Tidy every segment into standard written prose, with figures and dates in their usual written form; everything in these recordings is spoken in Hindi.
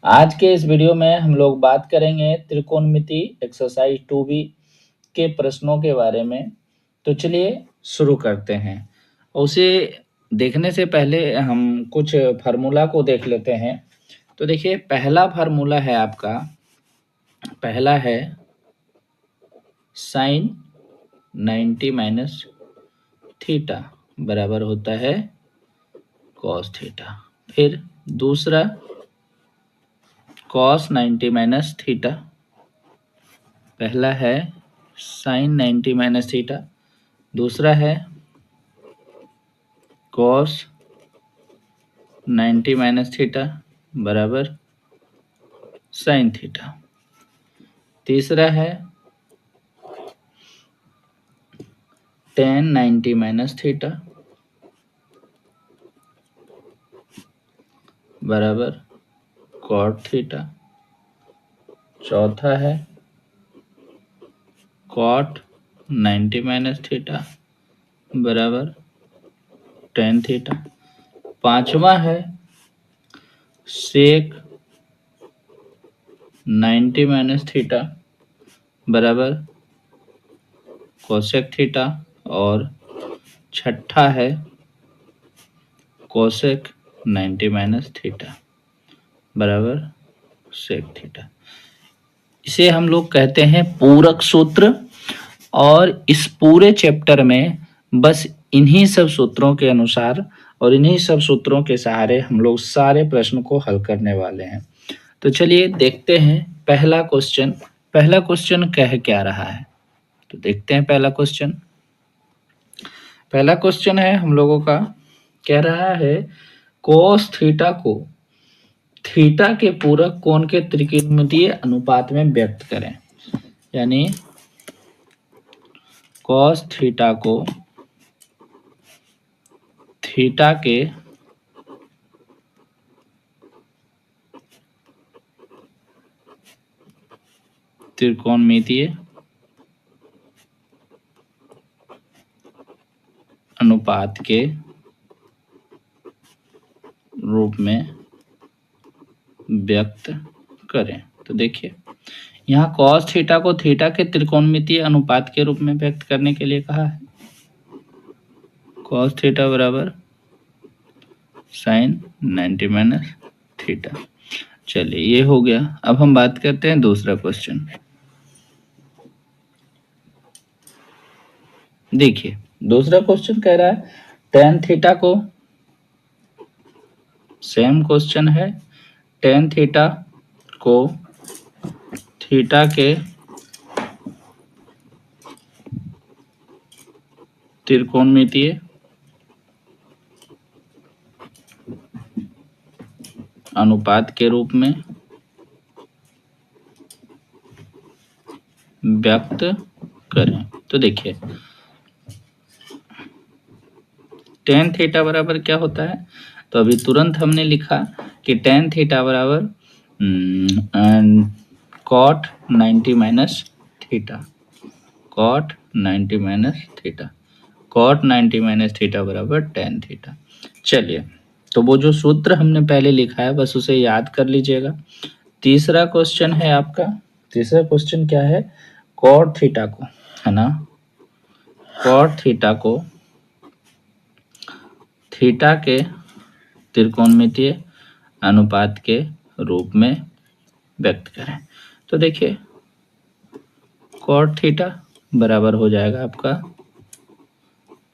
आज के इस वीडियो में हम लोग बात करेंगे त्रिकोणमिति एक्सरसाइज 2B के प्रश्नों के बारे में। तो चलिए शुरू करते हैं। उसे देखने से पहले हम कुछ फार्मूला को देख लेते हैं। तो देखिए पहला फार्मूला है आपका, पहला है साइन 90 माइनस थीटा बराबर होता है कॉस थीटा। फिर दूसरा कॉस 90 माइनस थीटा, पहला है साइन 90 माइनस थीटा, दूसरा है कॉस 90 माइनस थीटा बराबर साइन थीटा, तीसरा है टेन 90 माइनस थीटा बराबर कॉट थीटा, चौथा है कॉट 90 माइनस थीटा बराबर टेन थीटा, पांचवा है सेक 90 माइनस थीटा बराबर कोसेक थीटा, और छठा है कोसेक 90 माइनस थीटा बराबर सेक थीटा। इसे हम लोग कहते हैं पूरक सूत्र, और इस पूरे चैप्टर में बस इन्हीं सब सूत्रों के अनुसार और इन्हीं सब सूत्रों के सहारे हम लोग सारे प्रश्न को हल करने वाले हैं। तो चलिए देखते हैं पहला क्वेश्चन। पहला क्वेश्चन कह क्या रहा है, तो देखते हैं पहला क्वेश्चन। पहला क्वेश्चन है हम लोगों का, कह रहा है कोस थीटा को थीटा के पूरक कोण के त्रिकोणमितीय अनुपात में व्यक्त करें। यानी कॉस थीटा को थीटा के त्रिकोणमितीय अनुपात के रूप में व्यक्त करें। तो देखिए यहाँ कॉस थीटा को थीटा के त्रिकोणमितीय अनुपात के रूप में व्यक्त करने के लिए कहा है। कॉस थीटा बराबर साइन 90 माइनस थीटा। चलिए ये हो गया। अब हम बात करते हैं दूसरा क्वेश्चन। देखिए दूसरा क्वेश्चन कह रहा है टेन थीटा को, सेम क्वेश्चन है, टेन थीटा को थीटा के त्रिकोणमितीय अनुपात के रूप में व्यक्त करें। तो देखिए टेन थीटा बराबर क्या होता है, तो अभी तुरंत हमने लिखा कि टेन थीटा बराबर cot 90 minus theta, cot 90 minus theta, cot 90 minus theta बराबर टेन थीटा। चलिए तो वो जो सूत्र हमने पहले लिखा है बस उसे याद कर लीजिएगा। तीसरा क्वेश्चन है आपका, तीसरा क्वेश्चन क्या है, कॉट थीटा को, है ना, कॉट थीटा को थीटा के त्रिकोणमितीय अनुपात के रूप में व्यक्त करें। तो देखिए कॉट थीटा बराबर हो जाएगा आपका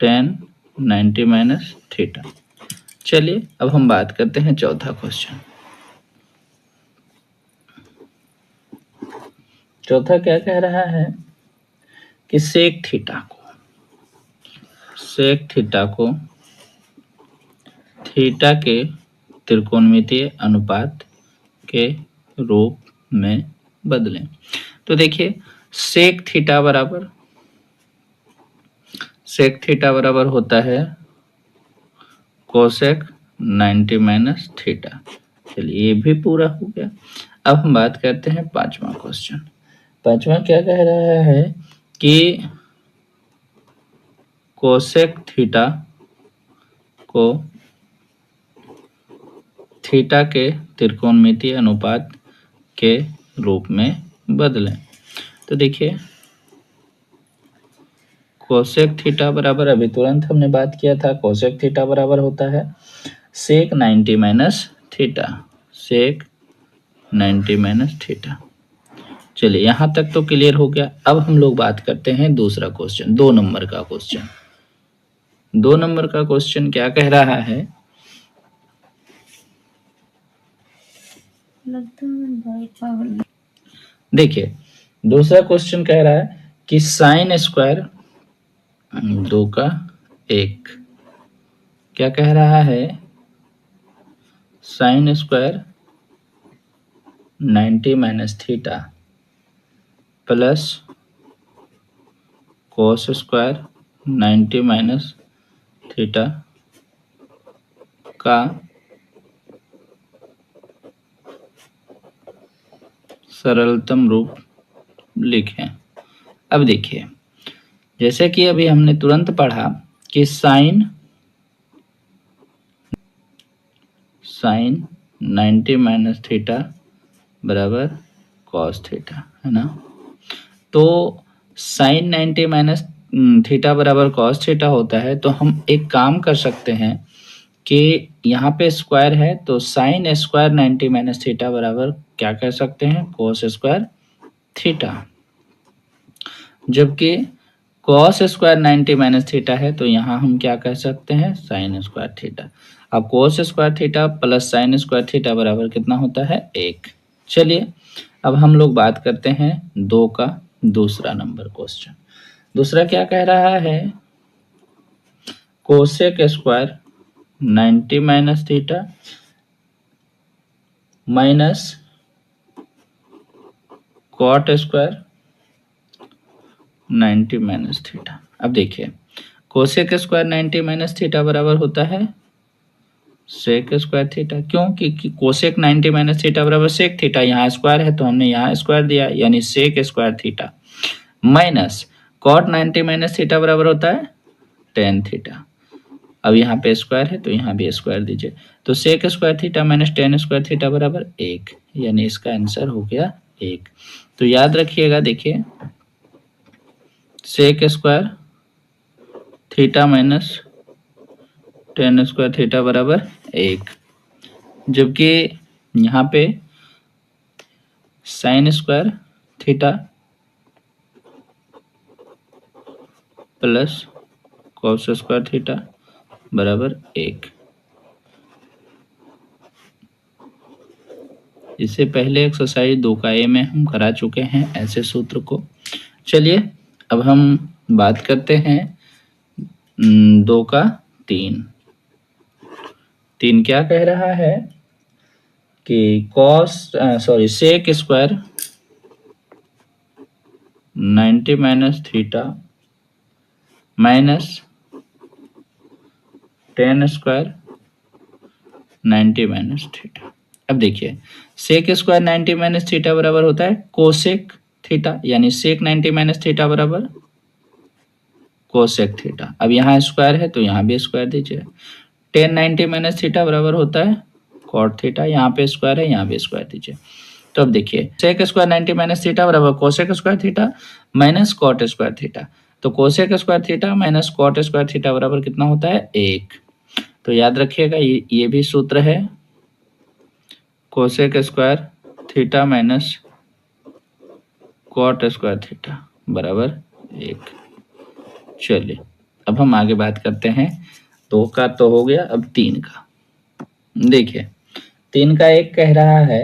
टेन 90 माइनस थीटा। चलिए अब हम बात करते हैं चौथा क्वेश्चन। चौथा क्या कह रहा है कि सेक थीटा को थीटा के त्रिकोणमितीय अनुपात के रूप में बदलें। तो देखिए सेक थीटा बराबर होता है कोसेक 90 माइनस थीटा। चलिए ये भी पूरा हो गया। अब हम बात करते हैं पांचवा क्वेश्चन। पांचवा क्या कह रहा है कि कोसेक थीटा को थीटा के त्रिकोणमितीय अनुपात के रूप में बदलें। तो देखिए कोसेक थीटा बराबर, अभी तुरंत हमने बात किया था, कोसेक थीटा बराबर होता है सेक 90 माइनस थीटा, सेक 90 माइनस थीटा। चलिए यहाँ तक तो क्लियर हो गया। अब हम लोग बात करते हैं दूसरा क्वेश्चन, 2 नंबर का क्वेश्चन। 2 नंबर का क्वेश्चन क्या कह रहा है, देखिए दूसरा क्वेश्चन कह रहा है कि साइन स्क्वायर 2 का 1, क्या कह रहा है, sine square 90 minus theta plus cos square 90 minus theta का सरलतम रूप लिखें। अब देखिए जैसे कि अभी हमने तुरंत पढ़ा कि साइन 90 माइनस थीटा बराबर कॉस थीटा, है ना। तो साइन 90 माइनस थीटा बराबर कॉस थीटा होता है, तो हम एक काम कर सकते हैं कि यहाँ पे स्क्वायर है तो साइन स्क्वायर 90 माइनस थीटा बराबर क्या कह सकते हैं, कोस स्क्वायर थीटा। जबकि कॉस स्क्वायर 90 माइनस थीटा है तो यहाँ हम क्या कह सकते हैं, साइन स्क्वायर थीटा। अब cos square theta plus sine square theta बराबर कितना होता है, 1। चलिए अब हम लोग बात करते हैं 2 का दूसरा नंबर क्वेश्चन। दूसरा क्या कह रहा है, cosec square 90 minus theta minus cot square 90 minus theta. अब देखिए कोसेक स्क्वायर 90 माइनस थीटा बराबर होता है सेक स्क्वायर थीटा, क्यों, क्योंकि कोसेक 90 माइनस थीटा बराबर सेक थीटा, यहाँ स्क्वायर है तो हमने यहाँ स्क्वायर दिया यानी sec square theta minus cot 90 minus theta बराबर होता है टेन थीटा। अब यहाँ पे स्क्वायर है तो यहाँ भी स्क्वायर दीजिए, तो sec square theta minus tan square theta बराबर 1, यानी इसका आंसर हो गया 1। तो याद रखिएगा, देखिए sec square theta minus tan square theta बराबर 1, जबकि यहाँ पे sine square theta plus cos square theta बराबर 1। इससे पहले एक्सरसाइज 2 का ए में हम करा चुके हैं ऐसे सूत्र को। चलिए अब हम बात करते हैं 2 का 3। क्या कह रहा है कि sec square 90 minus theta minus tan square 90 minus theta. अब देखिए सेक स्क्वायर 90 माइनस थीटा बराबर होता है कोसेक थीटा, यानी सेक 90 माइनस थीटा बराबर कोसेक थीटा। अब यहाँ स्क्वायर है तो यहाँ भी स्क्वायर दीजिए। टेन 90 माइनस थीटा बराबर होता है कॉट थीटा, यहाँ पे स्क्वायर है यहाँ भी स्क्वायर दीजिए। तो अब देखिए सेक स्क्वायर 90 माइनस थीटा बराबर cosec square theta minus cot square theta. तो cosec square theta minus cot square theta बराबर कितना होता है, 1। तो याद रखिएगा ये भी सूत्र है, cosec square theta minus cot square theta बराबर 1। चलिए अब हम आगे बात करते हैं, 2 का तो हो गया, अब 3 का। देखिए 3 का 1 कह रहा है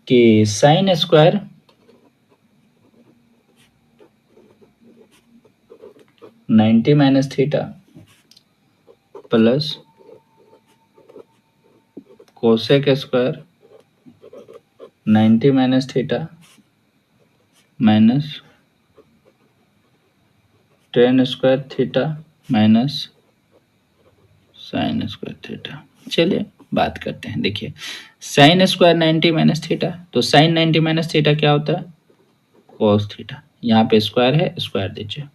कि sign square 90 minus theta plus cosec square 90 minus theta minus tan square theta minus sine square theta. चलिए बात करते हैं, देखिए साइन स्क्वायर 90 माइनस थीटा, तो साइन 90 माइनस थीटा क्या होता है, कोस थीटा। यहाँ पे स्क्वायर है, स्क्वायर दीजिए।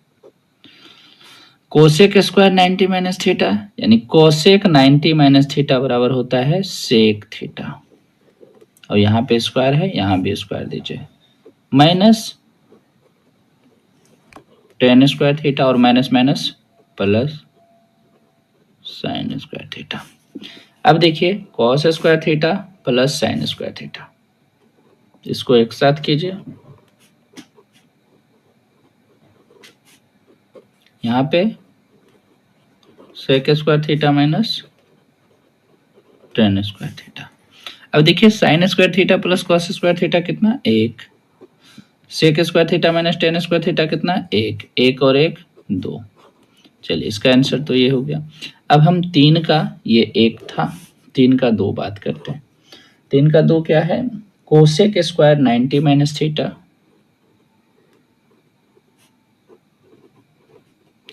कोसेक स्क्वायर 90 माइनस थीटा, यानी कोसेक 90 माइनस थीटा बराबर होता है सेक थीटा, और यहाँ पे स्क्वायर है, यहाँ भी स्क्वायर दीजिए, माइनस टेन स्क्वायर थीटा और minus minus plus sine square theta. अब देखिए cos square theta plus sine square theta, इसको एक साथ कीजिए, यहाँ पे sec square theta minus tan square theta. अब देखिए sine square theta plus cos square theta कितना, एक, sec square theta minus tan square theta कितना, एक, एक और एक दो। चलिए इसका आंसर तो ये हो गया। अब हम तीन का, ये एक था, तीन का दो बात करते हैं। तीन का दो क्या है, cosec square 90 minus theta,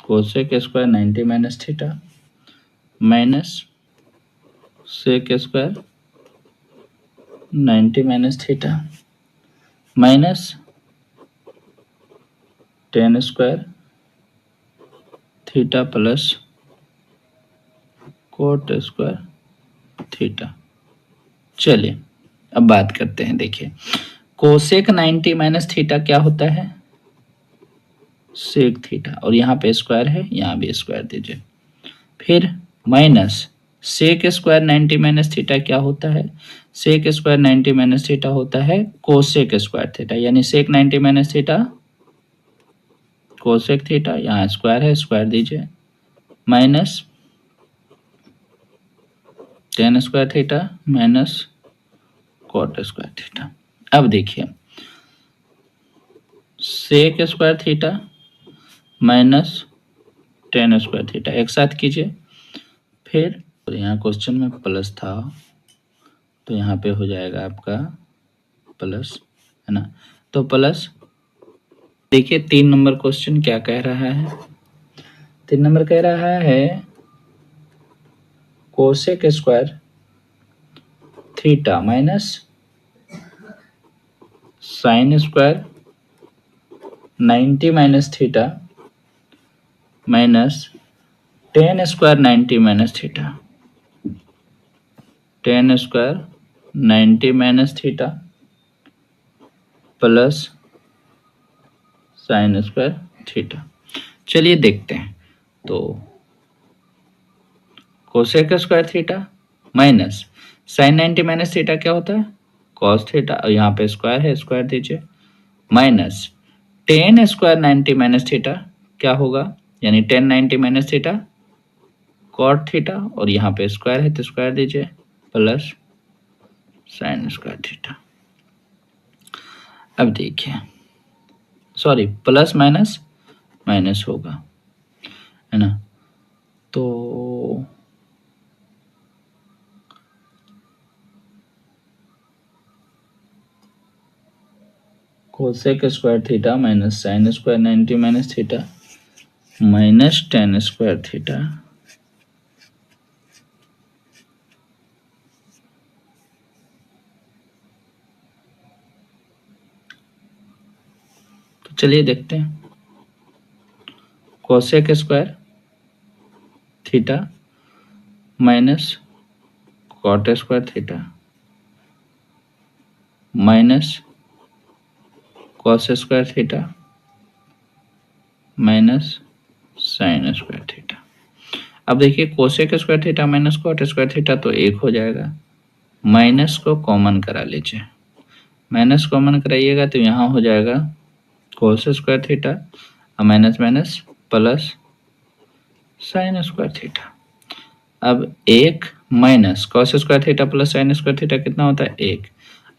cosec square 90 minus theta minus sec square 90 minus theta minus tan square theta plus cot square theta. चलिए अब बात करते हैं। देखिए कोसेक 90 माइनस थीटा क्या होता है, सेक थीटा, और यहाँ पे स्क्वायर है, यहाँ भी स्क्वायर दीजिए। फिर minus sec square 90 minus theta क्या होता है, सेक स्क्वायर 90 माइनस थीटा होता है कोसेक स्क्वायर थीटा, यानी sec 90 minus theta cosec theta, यहाँ स्क्वायर है, स्क्वायर दीजिए, minus tan square theta minus cot square theta. अब देखिए sec square theta minus tan square theta एक साथ कीजिए, फिर यहाँ क्वेश्चन में प्लस था तो यहाँ पे हो जाएगा आपका प्लस, है ना, तो प्लस। देखिए 3 नंबर क्वेश्चन क्या कह रहा है, 3 नंबर कह रहा है cosec square theta minus sine square 90 minus theta minus tan square 90 minus theta, tan square 90 minus theta plus sine square theta. चलिए देखते हैं। तो cosec square theta minus sine 90 minus theta क्या होता है, कॉस थीटा, और यहाँ पे स्क्वायर है, स्क्वायर दीजिए, minus tan square 90 minus theta क्या होगा, यानी tan 90 minus theta cot theta, और यहाँ पे स्क्वायर है तो स्क्वायर दीजिए, प्लस साइन स्क्वायर थीटा। अब देखिए, सॉरी प्लस माइनस माइनस होगा, है ना, तो cosec square theta minus sine square 90 minus theta minus tan square theta तो चलिए देखते हैं। Cosec square theta minus cot square theta minus cos square theta minus sine square theta. अब देखिए cosec square theta minus cot square theta तो एक हो जाएगा, माइनस को कॉमन करा लीजिए, माइनस कॉमन कराइएगा तो यहाँ हो जाएगा कोस स्क्वायर थीटा और minus minus plus sine square theta. अब एक minus cos square theta plus sine square theta कितना होता है, एक,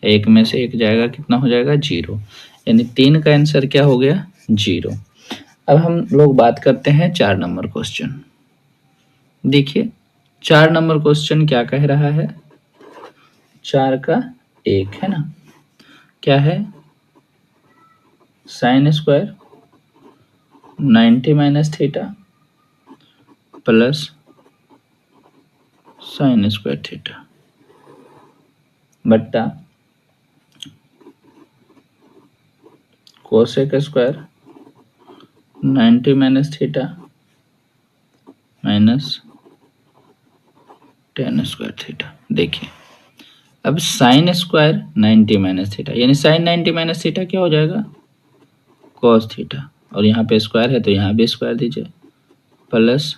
एक में से एक जाएगा, कितना हो जाएगा, जीरो, यानी 3 का आंसर क्या हो गया, जीरो। अब हम लोग बात करते हैं 4 नंबर क्वेश्चन। देखिए 4 नंबर क्वेश्चन क्या कह रहा है, 4 का 1 है ना, क्या है, sine square 90 minus theta plus sine square theta बट्टा cosec square 90 minus theta minus tan square theta. देखिए अब साइन स्क्वायर 90 माइनस थीटा, यानी साइन 90 माइनस थीटा क्या हो जाएगा, कॉस थीटा, और यहाँ पे स्क्वायर है तो यहाँ भी स्क्वायर दीजिए, प्लस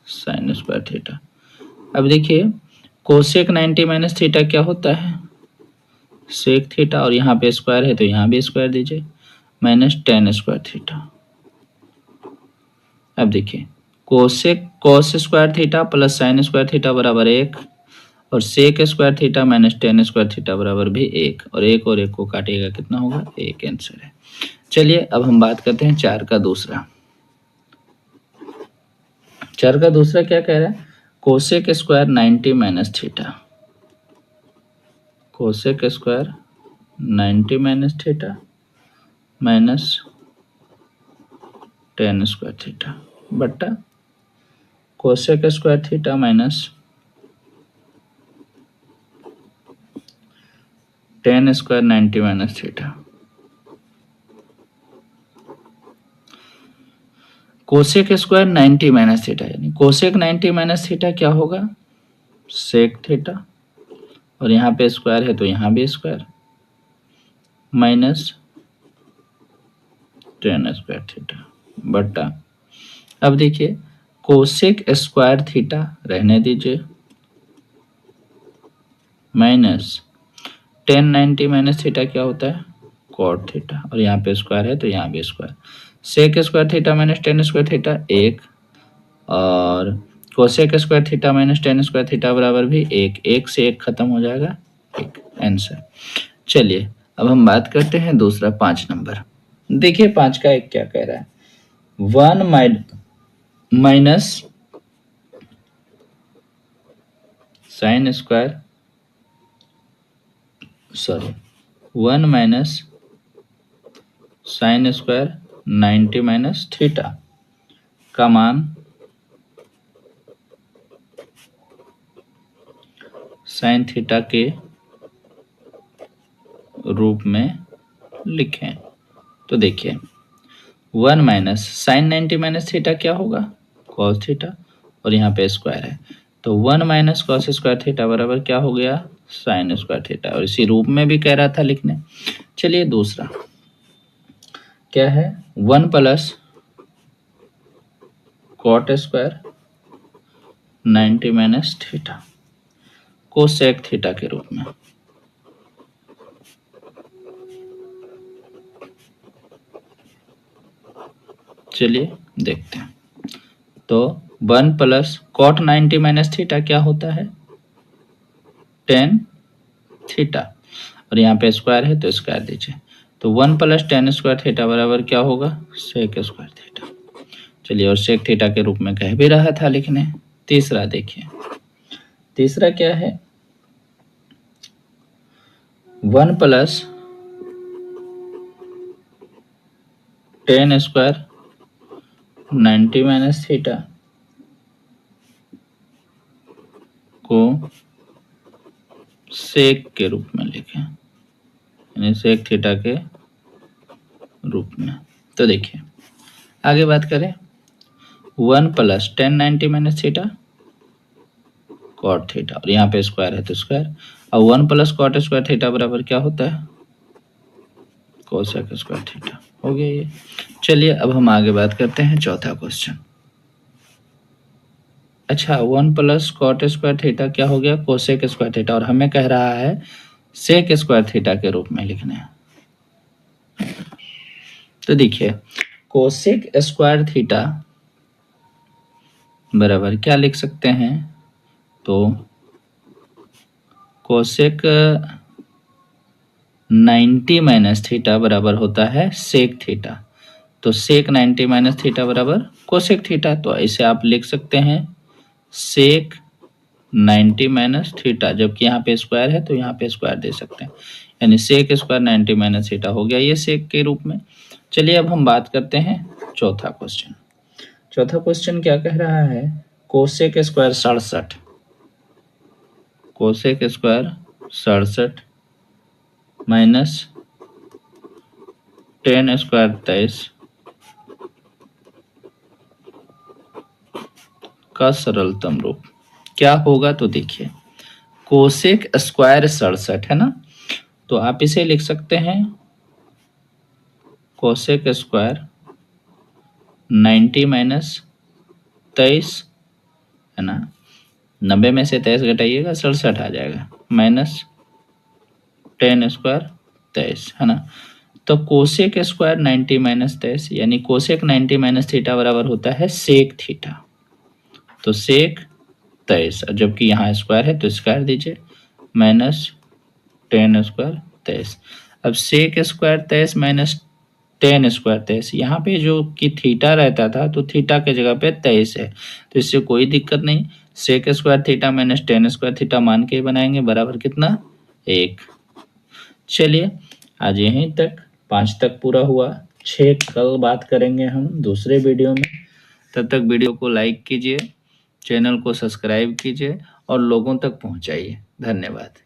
साइन स्क्वायर थीटा। अब देखिए कोसेक 90 माइनस थीटा क्या होता है, सेक थीटा, और यहाँ पे स्क्वायर है तो यहाँ भी स्क्वायर दीजिए, माइनस टेन स्क्वायर थीटा। अब देखिए cosec cos square theta plus sine square theta बराबर 1, और sec square theta minus tan square theta बराबर भी 1, और एक को काटिएगा कितना होगा, 1 आंसर है। चलिए अब हम बात करते हैं चार का दूसरा। चार का दूसरा क्या कह रहा है, cosec square 90 minus theta, cosec square 90 minus theta minus tan square theta बट्टा cosec square theta minus tan square 90 minus theta. Cosec square 90 minus theta, यानी कोसेक 90 माइनस थीटा क्या होगा, सेक थीटा, और यहाँ पे स्क्वायर है तो यहाँ भी square, minus tan square theta बट्टा, अब देखिए कोसेक स्क्वायर थीटा रहने दीजिए, माइनस टेन 90 माइनस थीटा क्या होता है, कॉट थीटा, और यहाँ पे स्क्वायर है तो यहाँ भी square, sec square theta minus tan square theta 1, और cosec square theta minus tan square theta बराबर भी 1, 1 से 1 खत्म हो जाएगा, 1 आंसर। चलिए अब हम बात करते हैं दूसरा 5 नंबर। देखिए 5 का एक क्या कह रहा है, 1 minus sine square, sorry 1 minus sine square 90 minus theta का मान साइन थीटा के रूप में लिखें। तो देखिए 1 माइनस साइन 90 माइनस थीटा क्या होगा, कॉस थीटा, और यहाँ पे स्क्वायर है तो 1 माइनस कॉस स्क्वायर थीटा बराबर क्या हो गया, साइन स्क्वायर थीटा, और इसी रूप में भी कह रहा था लिखने। चलिए दूसरा क्या है, 1 plus cot square 90 minus theta cosec theta के रूप में। चलिए देखते हैं, तो 1 प्लस कॉट 90 माइनस थीटा क्या होता है, टेन थीटा, और यहाँ पे स्क्वायर है तो स्क्वायर दीजिए, तो 1 प्लस टेन स्क्वायर थीटा बराबर क्या होगा, सेक स्क्वायर थीटा। चलिए और सेक थीटा के रूप में कह भी रहा था लिखने। तीसरा देखिए, तीसरा क्या है, 1 plus ten square 90 minus theta को सेक के रूप में लिखें, यानी सेक थीटा के रूप में। तो देखिए आगे बात करें, 1 plus tan 90 minus theta cot theta, और यहाँ पे स्क्वायर है तो स्क्वायर, और 1 प्लस कॉट स्क्वायर थीटा बराबर क्या होता है, कोसेक स्क्वायर थीटा। हो गया ये। चलिए अब हम आगे बात करते हैं चौथा क्वेश्चन। अच्छा 1 प्लस कॉट स्क्वायर थीटा क्या हो गया, कोसेक स्क्वायर थीटा, और हमें कह रहा है सेक स्क्वायर थीटा के रूप में लिखने हैं। तो देखिए कोसेक स्क्वायर थीटा बराबर क्या लिख सकते हैं, तो कोसेक 90 माइनस थीटा बराबर होता है सेक थीटा, तो सेक 90 माइनस थीटा बराबर कोसेक थीटा, तो ऐसे आप लिख सकते हैं सेक 90 माइनस थीटा, जबकि यहाँ पे स्क्वायर है तो यहाँ पे स्क्वायर दे सकते हैं, यानी सेक स्क्वायर 90 माइनस थीटा हो गया ये सेक के रूप में। चलिए अब हम बात करते हैं चौथा क्वेश्चन। चौथा क्वेश्चन क्या कह रहा है, cosec square 67, cosec square 67 minus tan square 23 का सरलतम रूप क्या होगा, तो देखिए कोसेक स्क्वायर 67 है ना, तो आप इसे लिख सकते हैं कोसेक स्क्वायर 90 माइनस 23 है ना, 90 में से 23 घटाइएगा 67 आ जाएगा, माइनस 10 स्क्वायर 23 है ना। तो कोसेक स्क्वायर 90 माइनस 23 यानी कोसेक 90 माइनस थीटा बराबर होता है सेक थीटा। तो सेक 23, जबकि यहाँ स्क्वायर है तो स्क्वायर दीजिए, माइनस 10 स्क्वायर 23। अब सेक स्क्वायर 23 माइनस 10 स्क्वायर 23, यहाँ पे जो कि थीटा रहता था तो थीटा के जगह पे 23 है, तो इससे कोई दिक्कत नहीं, sec square theta minus 10 square theta मान के बनाएंगे, बराबर कितना 1। चलिए आज यहीं तक, 5 तक पूरा हुआ, 6 कल बात करेंगे हम दूसरे वीडियो में। तब तक वीडियो को लाइक कीजिए, चैनल को सब्सक्राइब कीजिए और लोगों तक पहुंचाइए। धन्यवाद।